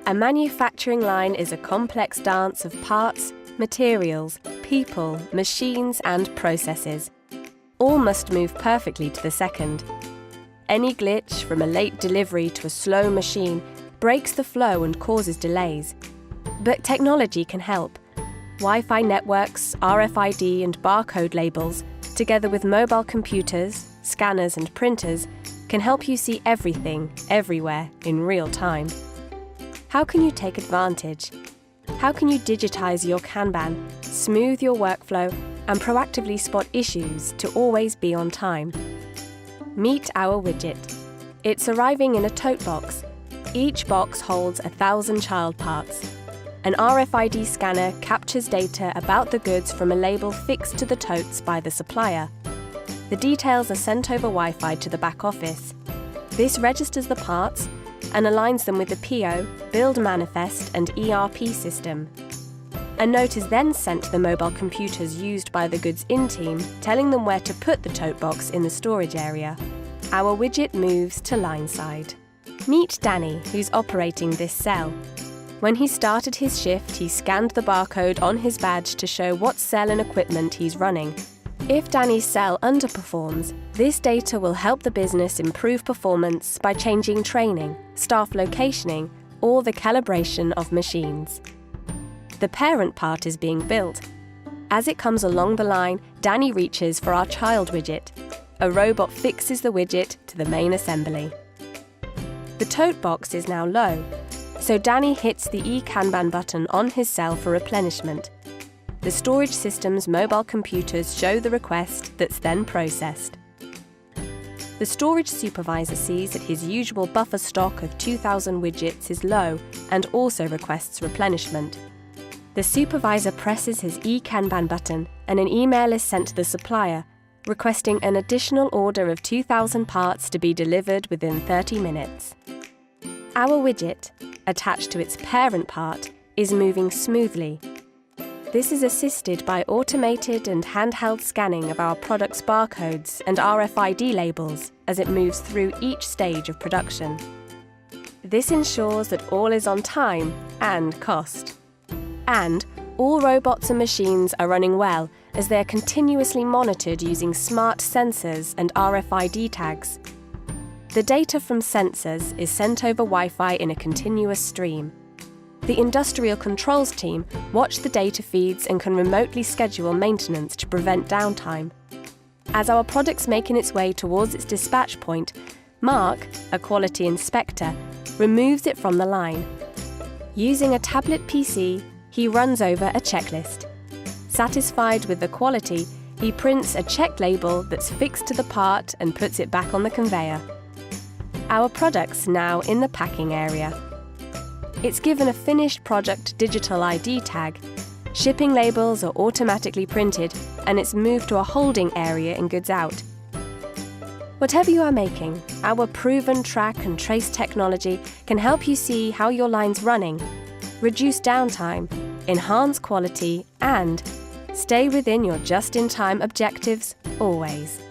A manufacturing line is a complex dance of parts, materials, people, machines, and processes. All must move perfectly to the second. Any glitch, from a late delivery to a slow machine, breaks the flow and causes delays. But technology can help. Wi-Fi networks, RFID and barcode labels, together with mobile computers, scanners and printers, can help you see everything, everywhere, in real time. How can you take advantage? How can you digitize your Kanban, smooth your workflow, and proactively spot issues to always be on time? Meet our widget. It's arriving in a tote box. Each box holds 1,000 child parts. An RFID scanner captures data about the goods from a label fixed to the totes by the supplier. The details are sent over Wi-Fi to the back office. This registers the parts and aligns them with the PO, build manifest, and ERP system. A note is then sent to the mobile computers used by the goods in team, telling them where to put the tote box in the storage area. Our widget moves to line side. Meet Danny, who's operating this cell. When he started his shift, he scanned the barcode on his badge to show what cell and equipment he's running. If Danny's cell underperforms, this data will help the business improve performance by changing training, staff locationing, or the calibration of machines. The parent part is being built. As it comes along the line, Danny reaches for our child widget. A robot fixes the widget to the main assembly. The tote box is now low, so Danny hits the eKanban button on his cell for replenishment. The storage system's mobile computers show the request that's then processed. The storage supervisor sees that his usual buffer stock of 2,000 widgets is low and also requests replenishment. The supervisor presses his eKanban button and an email is sent to the supplier, requesting an additional order of 2,000 parts to be delivered within 30 minutes. Our widget, attached to its parent part, is moving smoothly. This is assisted by automated and handheld scanning of our product's barcodes and RFID labels as it moves through each stage of production. This ensures that all is on time and cost. And all robots and machines are running well as they are continuously monitored using smart sensors and RFID tags. The data from sensors is sent over Wi-Fi in a continuous stream. The industrial controls team watch the data feeds and can remotely schedule maintenance to prevent downtime. As our product's making its way towards its dispatch point, Mark, a quality inspector, removes it from the line. Using a tablet PC, he runs over a checklist. Satisfied with the quality, he prints a check label that's fixed to the part and puts it back on the conveyor. Our product's now in the packing area. It's given a finished product digital ID tag, shipping labels are automatically printed, and it's moved to a holding area in goods out. Whatever you are making, our proven track and trace technology can help you see how your line's running, reduce downtime, enhance quality, and stay within your just-in-time objectives always.